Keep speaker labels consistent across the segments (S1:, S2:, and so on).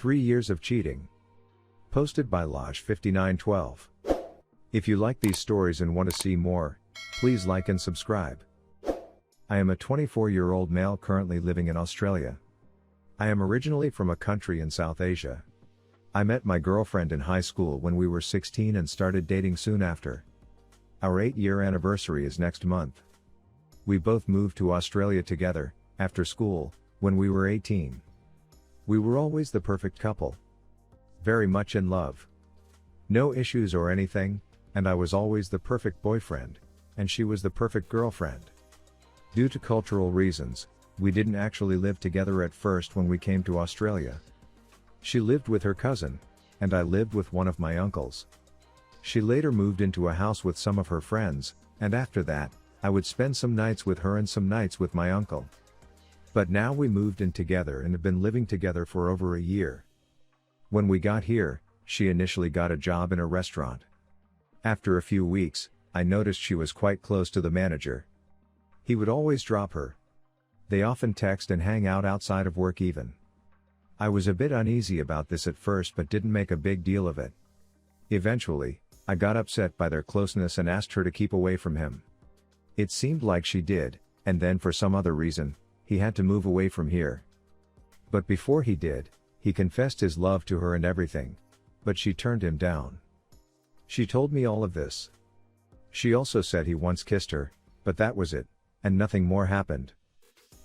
S1: 3 years of cheating. Posted by Lodge5912. If you like these stories and want to see more, please like and subscribe. I am a 24-year-old male currently living in Australia. I am originally from a country in South Asia. I met my girlfriend in high school when we were 16 and started dating soon after. Our 8-year anniversary is next month. We both moved to Australia together, after school, when we were 18. We were always the perfect couple. Very much in love. No issues or anything, and I was always the perfect boyfriend, and she was the perfect girlfriend. Due to cultural reasons, we didn't actually live together at first when we came to Australia. She lived with her cousin, and I lived with one of my uncles. She later moved into a house with some of her friends, and after that, I would spend some nights with her and some nights with my uncle. But now we moved in together and have been living together for over a year. When we got here, she initially got a job in a restaurant. After a few weeks, I noticed she was quite close to the manager. He would always drop her. They often text and hang out outside of work even. I was a bit uneasy about this at first but didn't make a big deal of it. Eventually, I got upset by their closeness and asked her to keep away from him. It seemed like she did, and then for some other reason, he had to move away from here. But before he did, he confessed his love to her and everything. But she turned him down. She told me all of this. She also said he once kissed her, but that was it, and nothing more happened.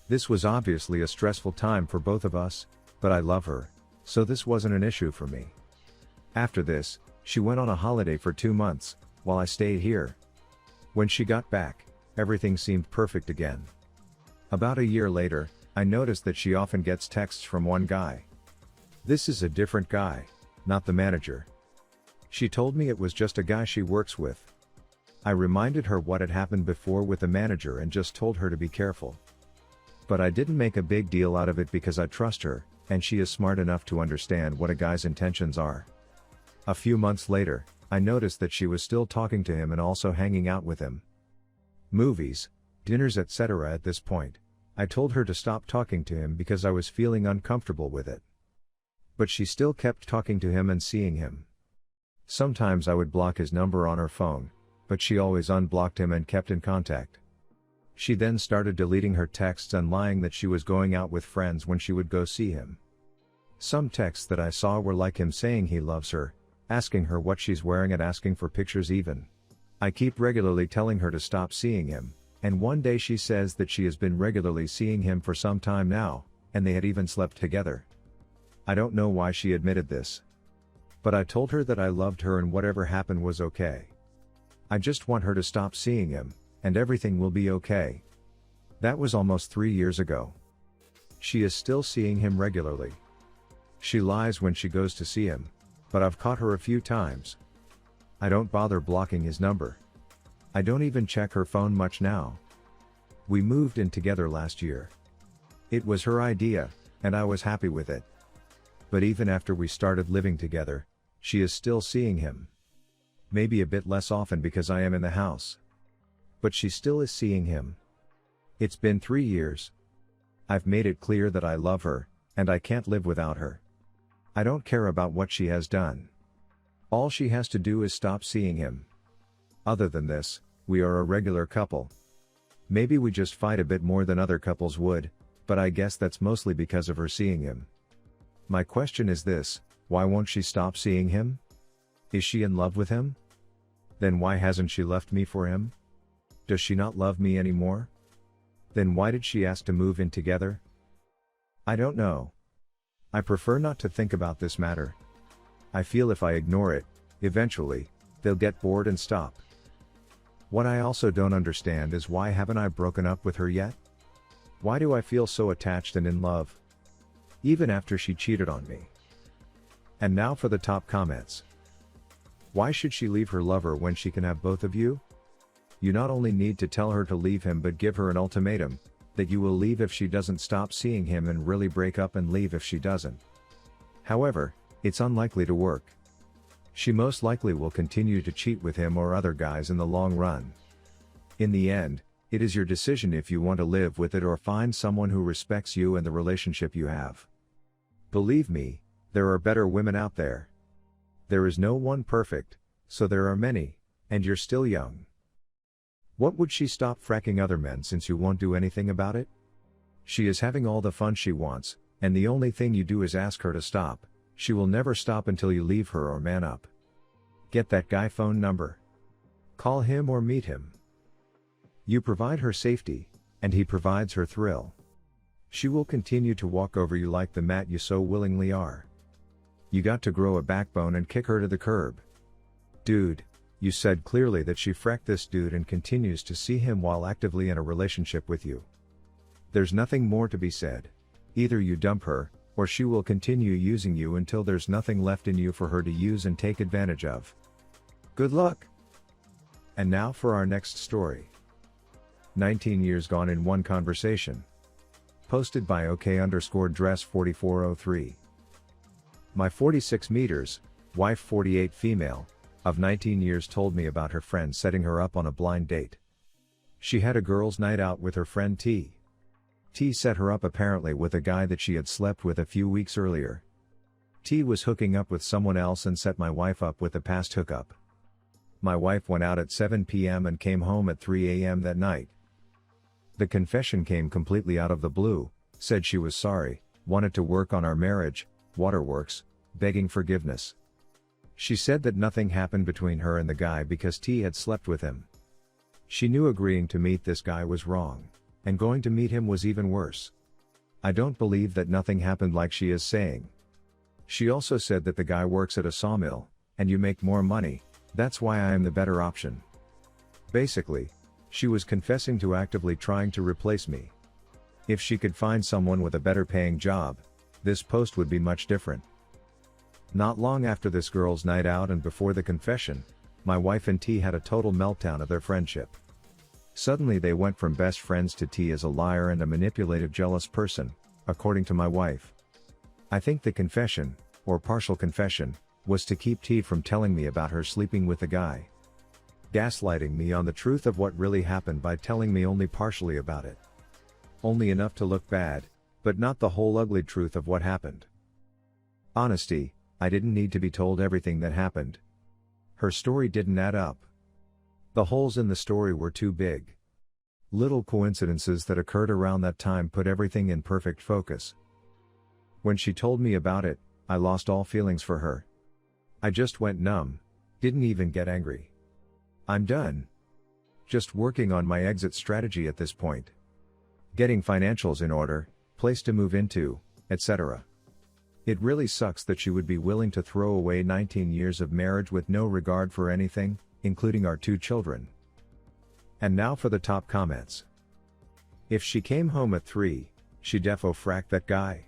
S1: This was obviously a stressful time for both of us, but I love her, so this wasn't an issue for me. After this, she went on a holiday for 2 months, while I stayed here. When she got back, everything seemed perfect again. About a year later, I noticed that she often gets texts from one guy. This is a different guy, not the manager. She told me it was just a guy she works with. I reminded her what had happened before with the manager and just told her to be careful. But I didn't make a big deal out of it because I trust her, and she is smart enough to understand what a guy's intentions are. A few months later, I noticed that she was still talking to him and also hanging out with him. Movies, dinners, etc. At this point, I told her to stop talking to him because I was feeling uncomfortable with it. But she still kept talking to him and seeing him. Sometimes I would block his number on her phone, but she always unblocked him and kept in contact. She then started deleting her texts and lying that she was going out with friends when she would go see him. Some texts that I saw were like him saying he loves her, asking her what she's wearing and asking for pictures even. I keep regularly telling her to stop seeing him, and one day she says that she has been regularly seeing him for some time now, and they had even slept together. I don't know why she admitted this. But I told her that I loved her and whatever happened was okay. I just want her to stop seeing him, and everything will be okay. That was almost 3 years ago. She is still seeing him regularly. She lies when she goes to see him, but I've caught her a few times. I don't bother blocking his number. I don't even check her phone much now. We moved in together last year. It was her idea, and I was happy with it. But even after we started living together, she is still seeing him. Maybe a bit less often because I am in the house. But she still is seeing him. It's been 3 years. I've made it clear that I love her, and I can't live without her. I don't care about what she has done. All she has to do is stop seeing him. Other than this, we are a regular couple. Maybe we just fight a bit more than other couples would, but I guess that's mostly because of her seeing him. My question is this: why won't she stop seeing him? Is she in love with him? Then why hasn't she left me for him? Does she not love me anymore? Then why did she ask to move in together? I don't know. I prefer not to think about this matter. I feel if I ignore it, eventually, they'll get bored and stop. What I also don't understand is why haven't I broken up with her yet? Why do I feel so attached and in love? Even after she cheated on me. And now for the top comments. Why should she leave her lover when she can have both of you? You not only need to tell her to leave him but give her an ultimatum, that you will leave if she doesn't stop seeing him and really break up and leave if she doesn't. However, it's unlikely to work. She most likely will continue to cheat with him or other guys in the long run. In the end, it is your decision if you want to live with it or find someone who respects you and the relationship you have. Believe me, There are better women out there. There is no one perfect, so there are many, and you're still young. What would she stop fracking other men since you won't do anything about it? She is having all the fun she wants, and the only thing you do is ask her to stop. She will never stop until you leave her or man up. Get that guy phone number. Call him or meet him. You provide her safety, and he provides her thrill. She will continue to walk over you like the mat you so willingly are. You got to grow a backbone and kick her to the curb. Dude, you said clearly that she fracked this dude and continues to see him while actively in a relationship with you. There's nothing more to be said. Either you dump her, or she will continue using you until there's nothing left in you for her to use and take advantage of. Good luck! And now for our next story. 19 years gone in one conversation. Posted by OK_dress4403. My 46 meters, wife 48 female, of 19 years told me about her friend setting her up on a blind date. She had a girls' night out with her friend T. T set her up apparently with a guy that she had slept with a few weeks earlier. T was hooking up with someone else and set my wife up with a past hookup. My wife went out at 7 p.m. and came home at 3 a.m. that night. The confession came completely out of the blue, said she was sorry, wanted to work on our marriage, waterworks, begging forgiveness. She said that nothing happened between her and the guy because T had slept with him. She knew agreeing to meet this guy was wrong, and going to meet him was even worse. I don't believe that nothing happened like she is saying. She also said that the guy works at a sawmill, and you make more money, that's why I am the better option. Basically, she was confessing to actively trying to replace me. If she could find someone with a better paying job, this post would be much different. Not long after this girl's night out and before the confession, my wife and T had a total meltdown of their friendship. Suddenly they went from best friends to T as a liar and a manipulative jealous person, according to my wife. I think the confession, or partial confession, was to keep T from telling me about her sleeping with the guy. Gaslighting me on the truth of what really happened by telling me only partially about it. Only enough to look bad, but not the whole ugly truth of what happened. Honesty, I didn't need to be told everything that happened. Her story didn't add up. The holes in the story were too big. Little coincidences that occurred around that time put everything in perfect focus. When she told me about it, I lost all feelings for her. I just went numb, didn't even get angry. I'm done. Just working on my exit strategy at this point. Getting financials in order, place to move into, etc. It really sucks that she would be willing to throw away 19 years of marriage with no regard for anything, including our 2 children. And now for the top comments. If she came home at 3, she defo fracked that guy.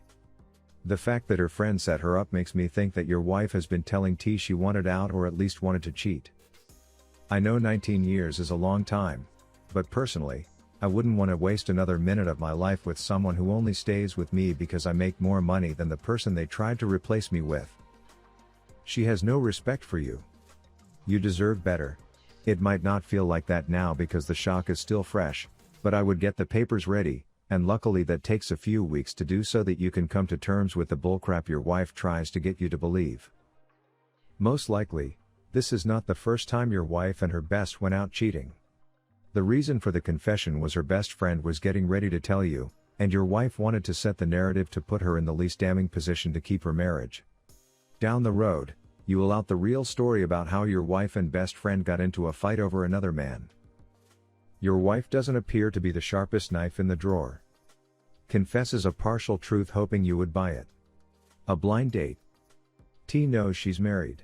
S1: The fact that her friend set her up makes me think that your wife has been telling T she wanted out or at least wanted to cheat. I know 19 years is a long time, but personally, I wouldn't want to waste another minute of my life with someone who only stays with me because I make more money than the person they tried to replace me with. She has no respect for you. You deserve better. It might not feel like that now because the shock is still fresh, but I would get the papers ready, and luckily that takes a few weeks to do so that you can come to terms with the bullcrap your wife tries to get you to believe. Most likely, this is not the first time your wife and her best went out cheating. The reason for the confession was her best friend was getting ready to tell you, and your wife wanted to set the narrative to put her in the least damning position to keep her marriage. Down the road, you will out the real story about how your wife and best friend got into a fight over another man. Your wife doesn't appear to be the sharpest knife in the drawer. Confesses a partial truth hoping you would buy it. A blind date. T knows she's married.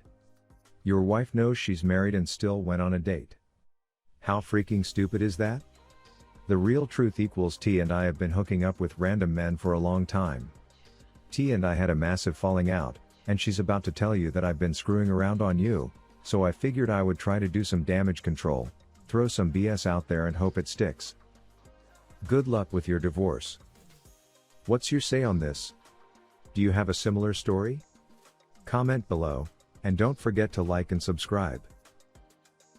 S1: Your wife knows she's married and still went on a date. How freaking stupid is that? The real truth equals T and I have been hooking up with random men for a long time. T and I had a massive falling out, and she's about to tell you that I've been screwing around on you, so I figured I would try to do some damage control, throw some BS out there and hope it sticks. Good luck with your divorce. What's your say on this? Do you have a similar story? Comment below, and don't forget to like and subscribe.